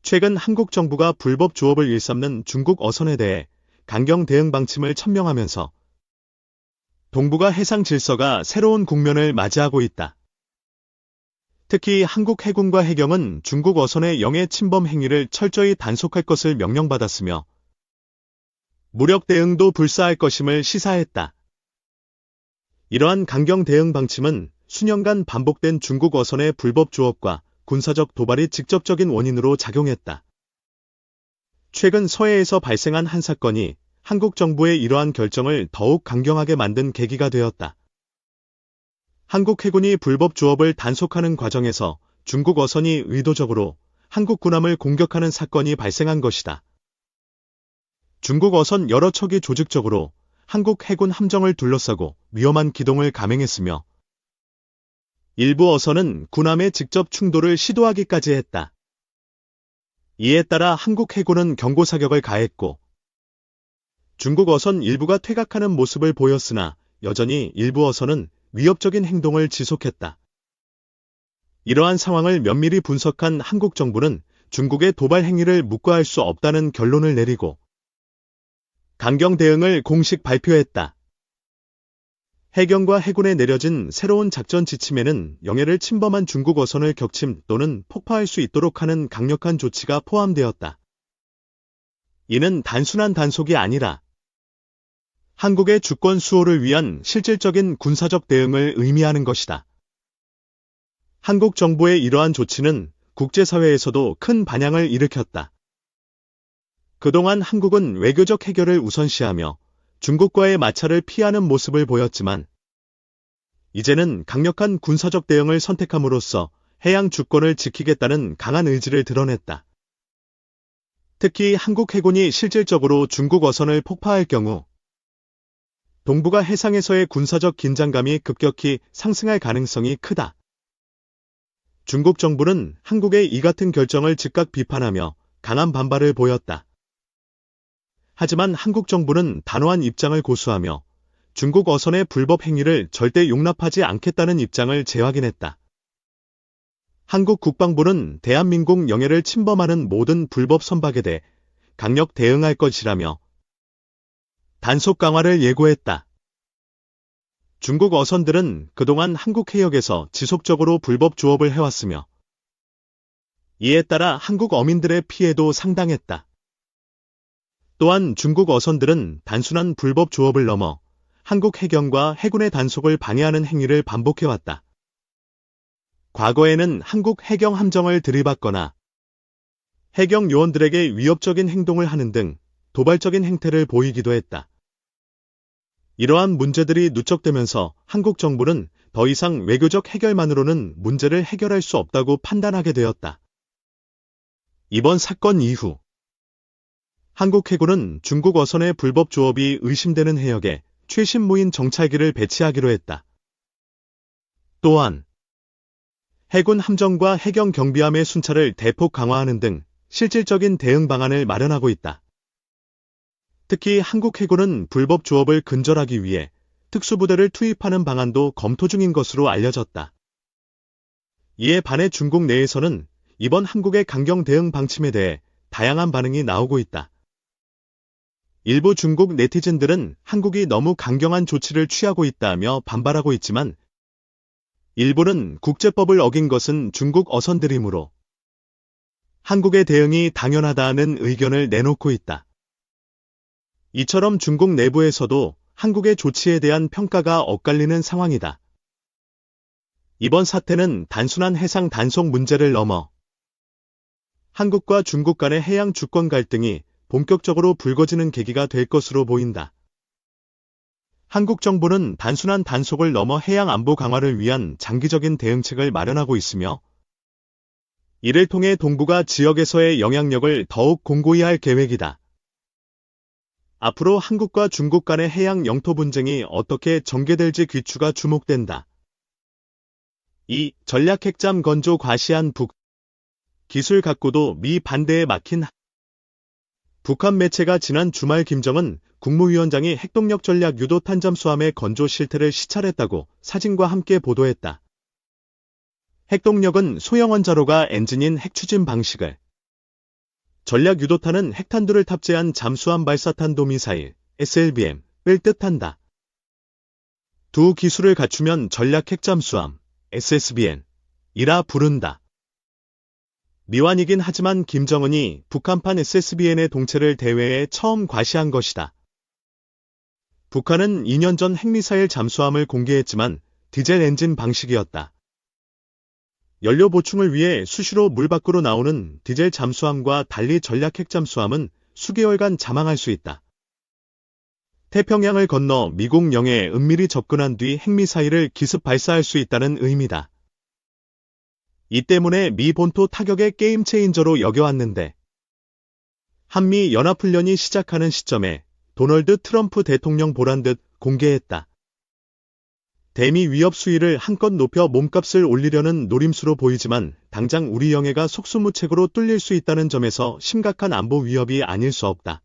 최근 한국 정부가 불법 조업을 일삼는 중국 어선에 대해 강경 대응 방침을 천명하면서 동북아 해상 질서가 새로운 국면을 맞이하고 있다. 특히 한국 해군과 해경은 중국 어선의 영해 침범 행위를 철저히 단속할 것을 명령받았으며 무력 대응도 불사할 것임을 시사했다. 이러한 강경 대응 방침은 수년간 반복된 중국 어선의 불법 조업과 군사적 도발이 직접적인 원인으로 작용했다. 최근 서해에서 발생한 한 사건이 한국 정부의 이러한 결정을 더욱 강경하게 만든 계기가 되었다. 한국 해군이 불법 조업을 단속하는 과정에서 중국 어선이 의도적으로 한국 군함을 공격하는 사건이 발생한 것이다. 중국 어선 여러 척이 조직적으로 한국 해군 함정을 둘러싸고 위험한 기동을 감행했으며 일부 어선은 군함에 직접 충돌을 시도하기까지 했다. 이에 따라 한국 해군은 경고 사격을 가했고 중국 어선 일부가 퇴각하는 모습을 보였으나 여전히 일부 어선은 위협적인 행동을 지속했다. 이러한 상황을 면밀히 분석한 한국 정부는 중국의 도발 행위를 묵과할 수 없다는 결론을 내리고 강경 대응을 공식 발표했다. 해경과 해군에 내려진 새로운 작전 지침에는 영해를 침범한 중국 어선을 격침 또는 폭파할 수 있도록 하는 강력한 조치가 포함되었다. 이는 단순한 단속이 아니라 한국의 주권 수호를 위한 실질적인 군사적 대응을 의미하는 것이다. 한국 정부의 이러한 조치는 국제사회에서도 큰 반향을 일으켰다. 그동안 한국은 외교적 해결을 우선시하며 중국과의 마찰을 피하는 모습을 보였지만 이제는 강력한 군사적 대응을 선택함으로써 해양 주권을 지키겠다는 강한 의지를 드러냈다. 특히 한국 해군이 실질적으로 중국 어선을 폭파할 경우 동북아 해상에서의 군사적 긴장감이 급격히 상승할 가능성이 크다. 중국 정부는 한국의 이 같은 결정을 즉각 비판하며 강한 반발을 보였다. 하지만 한국 정부는 단호한 입장을 고수하며 중국 어선의 불법 행위를 절대 용납하지 않겠다는 입장을 재확인했다. 한국 국방부는 대한민국 영해를 침범하는 모든 불법 선박에 대해 강력 대응할 것이라며 단속 강화를 예고했다. 중국 어선들은 그동안 한국 해역에서 지속적으로 불법 조업을 해왔으며 이에 따라 한국 어민들의 피해도 상당했다. 또한 중국 어선들은 단순한 불법 조업을 넘어 한국 해경과 해군의 단속을 방해하는 행위를 반복해왔다. 과거에는 한국 해경 함정을 들이받거나 해경 요원들에게 위협적인 행동을 하는 등 도발적인 행태를 보이기도 했다. 이러한 문제들이 누적되면서 한국 정부는 더 이상 외교적 해결만으로는 문제를 해결할 수 없다고 판단하게 되었다. 이번 사건 이후 한국 해군은 중국 어선의 불법 조업이 의심되는 해역에 최신 무인 정찰기를 배치하기로 했다. 또한 해군 함정과 해경 경비함의 순찰을 대폭 강화하는 등 실질적인 대응 방안을 마련하고 있다. 특히 한국 해군은 불법 조업을 근절하기 위해 특수부대를 투입하는 방안도 검토 중인 것으로 알려졌다. 이에 반해 중국 내에서는 이번 한국의 강경 대응 방침에 대해 다양한 반응이 나오고 있다. 일부 중국 네티즌들은 한국이 너무 강경한 조치를 취하고 있다며 반발하고 있지만 일부는 국제법을 어긴 것은 중국 어선들이므로 한국의 대응이 당연하다는 의견을 내놓고 있다. 이처럼 중국 내부에서도 한국의 조치에 대한 평가가 엇갈리는 상황이다. 이번 사태는 단순한 해상 단속 문제를 넘어 한국과 중국 간의 해양 주권 갈등이 본격적으로 불거지는 계기가 될 것으로 보인다. 한국 정부는 단순한 단속을 넘어 해양 안보 강화를 위한 장기적인 대응책을 마련하고 있으며 이를 통해 동북아 지역에서의 영향력을 더욱 공고히 할 계획이다. 앞으로 한국과 중국 간의 해양 영토 분쟁이 어떻게 전개될지 귀추가 주목된다. 2. 전략 핵잠 건조 과시한 북 기술 갖고도 미 반대에 막힌 북한 매체가 지난 주말 김정은 국무위원장이 핵동력 전략 유도 탄잠수함의 건조 실태를 시찰했다고 사진과 함께 보도했다. 핵동력은 소형 원자로가 엔진인 핵추진 방식을 전략 유도탄은 핵탄두를 탑재한 잠수함 발사 탄도미사일 SLBM을 뜻한다. 두 기술을 갖추면 전략 핵잠수함 SSBN이라 부른다. 미완이긴 하지만 김정은이 북한판 SSBN의 동체를 대회에 처음 과시한 것이다. 북한은 2년 전 핵미사일 잠수함을 공개했지만 디젤 엔진 방식이었다. 연료 보충을 위해 수시로 물 밖으로 나오는 디젤 잠수함과 달리 전략 핵잠수함은 수개월간 잠항할 수 있다. 태평양을 건너 미국 영해에 은밀히 접근한 뒤 핵미사일을 기습 발사할 수 있다는 의미다. 이 때문에 미 본토 타격의 게임 체인저로 여겨왔는데 한미 연합훈련이 시작하는 시점에 도널드 트럼프 대통령 보란 듯 공개했다. 대미 위협 수위를 한껏 높여 몸값을 올리려는 노림수로 보이지만 당장 우리 영해가 속수무책으로 뚫릴 수 있다는 점에서 심각한 안보 위협이 아닐 수 없다.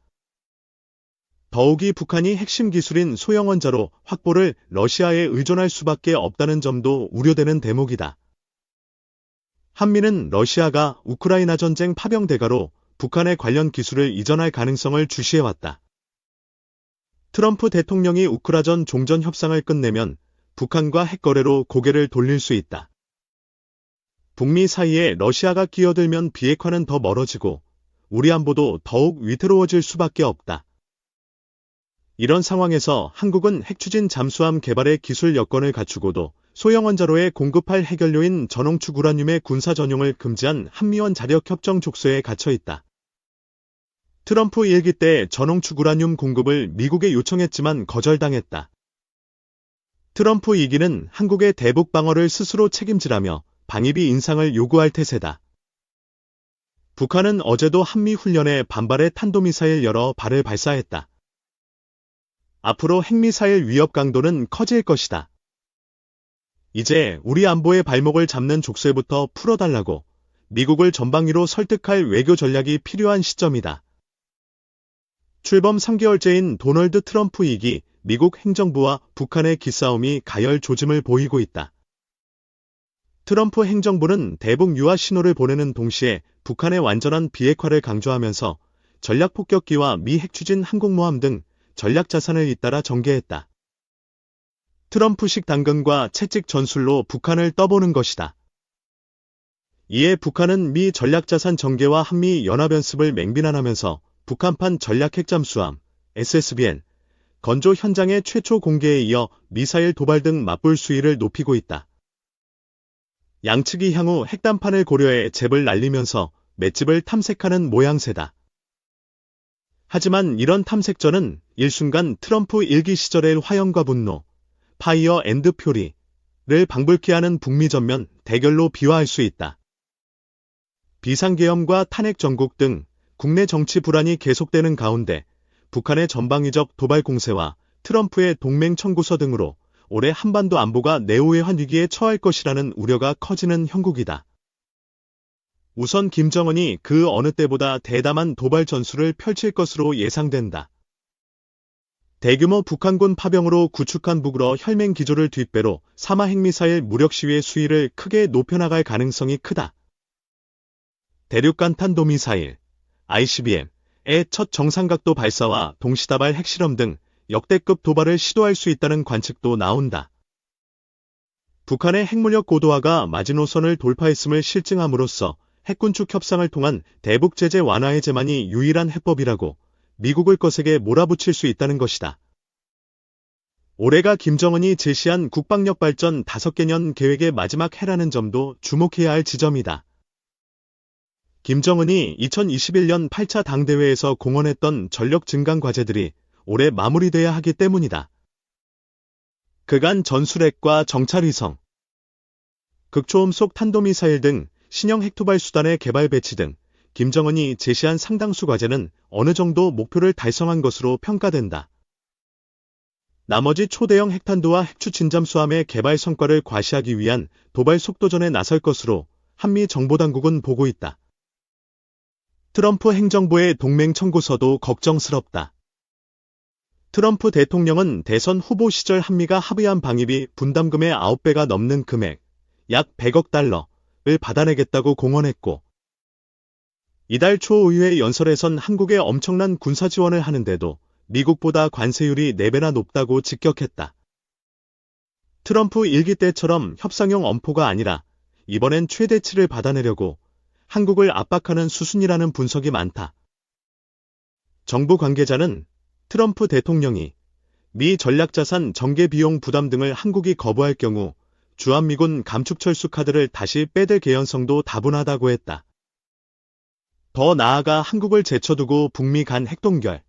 더욱이 북한이 핵심 기술인 소형원자로 확보를 러시아에 의존할 수밖에 없다는 점도 우려되는 대목이다. 한미는 러시아가 우크라이나 전쟁 파병 대가로 북한의 관련 기술을 이전할 가능성을 주시해왔다. 트럼프 대통령이 우크라전 종전 협상을 끝내면 북한과 핵거래로 고개를 돌릴 수 있다. 북미 사이에 러시아가 끼어들면 비핵화는 더 멀어지고 우리 안보도 더욱 위태로워질 수밖에 없다. 이런 상황에서 한국은 핵추진 잠수함 개발의 기술 여건을 갖추고도 소형원자로에 공급할 핵연료인 전홍축 우라늄의 군사 전용을 금지한 한미원 자력협정 족소에 갇혀 있다. 트럼프 일기 때 전홍축 우라늄 공급을 미국에 요청했지만 거절당했다. 트럼프 2기는 한국의 대북 방어를 스스로 책임지라며 방위비 인상을 요구할 태세다. 북한은 어제도 한미 훈련에 반발해 탄도미사일 여러 발을 발사했다. 앞으로 핵미사일 위협 강도는 커질 것이다. 이제 우리 안보의 발목을 잡는 족쇄부터 풀어달라고 미국을 전방위로 설득할 외교 전략이 필요한 시점이다. 출범 3개월째인 도널드 트럼프 2기 미국 행정부와 북한의 기싸움이 가열 조짐을 보이고 있다. 트럼프 행정부는 대북 유화 신호를 보내는 동시에 북한의 완전한 비핵화를 강조하면서 전략폭격기와 미 핵추진 항공모함 등 전략 자산을 잇따라 전개했다. 트럼프식 당근과 채찍 전술로 북한을 떠보는 것이다. 이에 북한은 미 전략자산 전개와 한미 연합연습을 맹비난하면서 북한판 전략 핵잠수함 SSBN 건조 현장의 최초 공개에 이어 미사일 도발 등 맞불 수위를 높이고 있다. 양측이 향후 핵담판을 고려해 잽을 날리면서 맷집을 탐색하는 모양새다. 하지만 이런 탐색전은 일순간 트럼프 1기 시절의 화염과 분노, 파이어 앤드 퓨리를 방불케 하는 북미 전면 대결로 비화할 수 있다. 비상계엄과 탄핵 전국 등 국내 정치 불안이 계속되는 가운데 북한의 전방위적 도발 공세와 트럼프의 동맹 청구서 등으로 올해 한반도 안보가 내후외환 위기에 처할 것이라는 우려가 커지는 형국이다. 우선 김정은이 그 어느 때보다 대담한 도발 전술을 펼칠 것으로 예상된다. 대규모 북한군 파병으로 구축한 북으로 혈맹 기조를 뒷배로 사마 핵미사일 무력 시위의 수위를 크게 높여나갈 가능성이 크다. 대륙간 탄도미사일 ICBM의 첫 정상각도 발사와 동시다발 핵실험 등 역대급 도발을 시도할 수 있다는 관측도 나온다. 북한의 핵무력 고도화가 마지노선을 돌파했음을 실증함으로써 핵군축 협상을 통한 대북 제재 완화 해제만이 유일한 해법이라고 미국을 거세게 몰아붙일 수 있다는 것이다. 올해가 김정은이 제시한 국방력 발전 5개년 계획의 마지막 해라는 점도 주목해야 할 지점이다. 김정은이 2021년 8차 당대회에서 공언했던 전력 증강 과제들이 올해 마무리돼야 하기 때문이다. 그간 전술핵과 정찰위성, 극초음속 탄도미사일 등 신형 핵도발 수단의 개발 배치 등 김정은이 제시한 상당수 과제는 어느 정도 목표를 달성한 것으로 평가된다. 나머지 초대형 핵탄두와 핵추진잠수함의 개발 성과를 과시하기 위한 도발 속도전에 나설 것으로 한미 정보당국은 보고 있다. 트럼프 행정부의 동맹 청구서도 걱정스럽다. 트럼프 대통령은 대선 후보 시절 한미가 합의한 방위비 분담금의 9배가 넘는 금액, 약 100억 달러를 받아내겠다고 공언했고, 이달 초 의회 연설에선 한국에 엄청난 군사 지원을 하는데도 미국보다 관세율이 4배나 높다고 직격했다. 트럼프 일기 때처럼 협상용 엄포가 아니라 이번엔 최대치를 받아내려고 한국을 압박하는 수순이라는 분석이 많다. 정부 관계자는 트럼프 대통령이 미 전략자산 전개 비용 부담 등을 한국이 거부할 경우 주한미군 감축철수 카드를 다시 빼댈 개연성도 다분하다고 했다. 더 나아가 한국을 제쳐두고 북미 간 핵동결,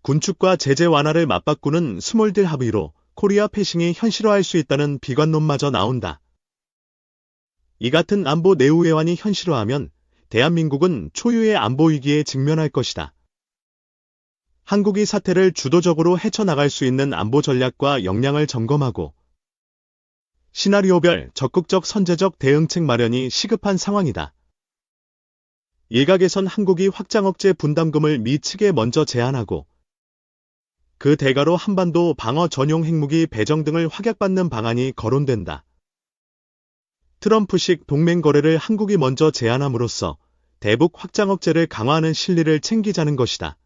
군축과 제재 완화를 맞바꾸는 스몰딜 합의로 코리아 패싱이 현실화할 수 있다는 비관론마저 나온다. 이 같은 안보 내후회환이 현실화하면 대한민국은 초유의 안보 위기에 직면할 것이다. 한국이 사태를 주도적으로 헤쳐나갈 수 있는 안보 전략과 역량을 점검하고 시나리오별 적극적 선제적 대응책 마련이 시급한 상황이다. 일각에선 한국이 확장 억제 분담금을 미 측에 먼저 제안하고 그 대가로 한반도 방어 전용 핵무기 배정 등을 확약받는 방안이 거론된다. 트럼프식 동맹 거래를 한국이 먼저 제안함으로써 대북 확장 억제를 강화하는 실리를 챙기자는 것이다.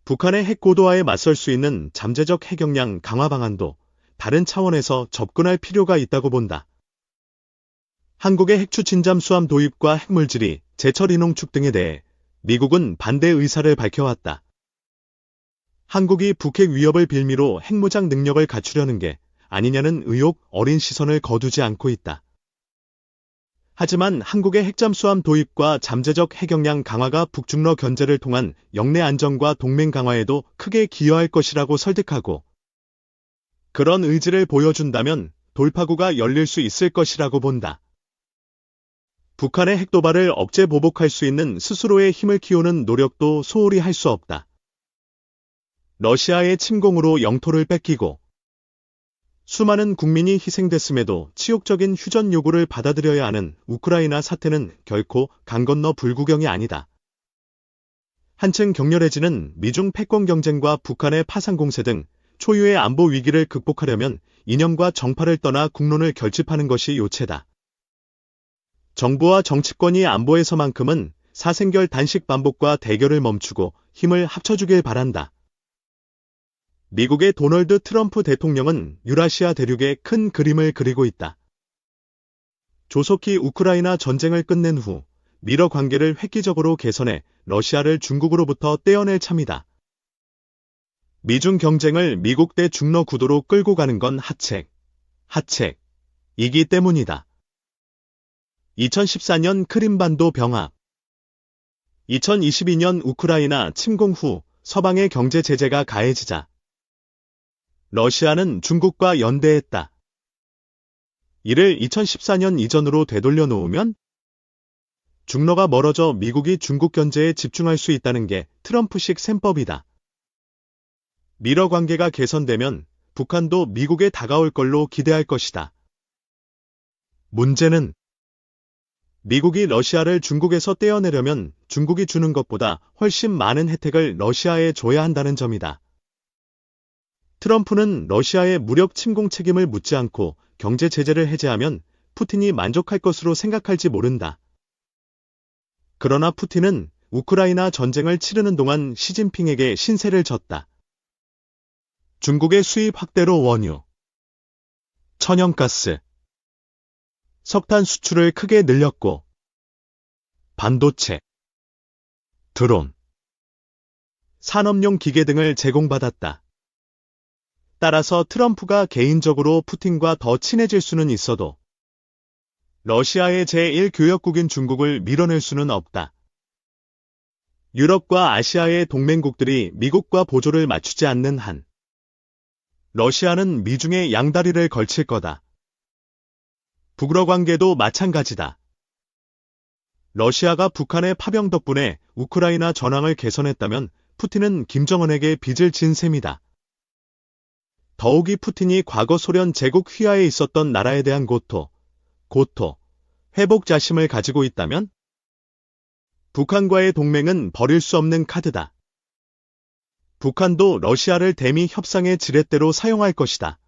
북한의 핵 고도화에 맞설 수 있는 잠재적 핵 역량 강화 방안도 다른 차원에서 접근할 필요가 있다고 본다. 한국의 핵 추진잠 수함 도입과 핵물질이 제철 인홍축 등에 대해 미국은 반대 의사를 밝혀왔다. 한국이 북핵 위협을 빌미로 핵무장 능력을 갖추려는 게 아니냐는 의혹 어린 시선을 거두지 않고 있다. 하지만 한국의 핵잠수함 도입과 잠재적 핵역량 강화가 북중러 견제를 통한 영내 안정과 동맹 강화에도 크게 기여할 것이라고 설득하고 그런 의지를 보여준다면 돌파구가 열릴 수 있을 것이라고 본다. 북한의 핵도발을 억제 보복할 수 있는 스스로의 힘을 키우는 노력도 소홀히 할 수 없다. 러시아의 침공으로 영토를 뺏기고 수많은 국민이 희생됐음에도 치욕적인 휴전 요구를 받아들여야 하는 우크라이나 사태는 결코 강 건너 불구경이 아니다. 한층 격렬해지는 미중 패권 경쟁과 북한의 파상 공세 등 초유의 안보 위기를 극복하려면 이념과 정파를 떠나 국론을 결집하는 것이 요체다. 정부와 정치권이 안보에서만큼은 사생결 단식 반복과 대결을 멈추고 힘을 합쳐주길 바란다. 미국의 도널드 트럼프 대통령은 유라시아 대륙에 큰 그림을 그리고 있다. 조속히 우크라이나 전쟁을 끝낸 후 미러 관계를 획기적으로 개선해 러시아를 중국으로부터 떼어낼 참이다. 미중 경쟁을 미국 대 중러 구도로 끌고 가는 건 하책이기 때문이다. 2014년 크림반도 병합 2022년 우크라이나 침공 후 서방의 경제 제재가 가해지자 러시아는 중국과 연대했다. 이를 2014년 이전으로 되돌려 놓으면 중러가 멀어져 미국이 중국 견제에 집중할 수 있다는 게 트럼프식 셈법이다. 미러 관계가 개선되면 북한도 미국에 다가올 걸로 기대할 것이다. 문제는 미국이 러시아를 중국에서 떼어내려면 중국이 주는 것보다 훨씬 많은 혜택을 러시아에 줘야 한다는 점이다. 트럼프는 러시아의 무력 침공 책임을 묻지 않고 경제 제재를 해제하면 푸틴이 만족할 것으로 생각할지 모른다. 그러나 푸틴은 우크라이나 전쟁을 치르는 동안 시진핑에게 신세를 졌다. 중국의 수입 확대로 원유, 천연가스, 석탄 수출을 크게 늘렸고 반도체, 드론, 산업용 기계 등을 제공받았다. 따라서 트럼프가 개인적으로 푸틴과 더 친해질 수는 있어도 러시아의 제1교역국인 중국을 밀어낼 수는 없다. 유럽과 아시아의 동맹국들이 미국과 보조를 맞추지 않는 한 러시아는 미중의 양다리를 걸칠 거다. 북러 관계도 마찬가지다. 러시아가 북한의 파병 덕분에 우크라이나 전황을 개선했다면 푸틴은 김정은에게 빚을 진 셈이다. 더욱이 푸틴이 과거 소련 제국 휘하에 있었던 나라에 대한 고토, 회복 자심을 가지고 있다면 북한과의 동맹은 버릴 수 없는 카드다. 북한도 러시아를 대미 협상의 지렛대로 사용할 것이다.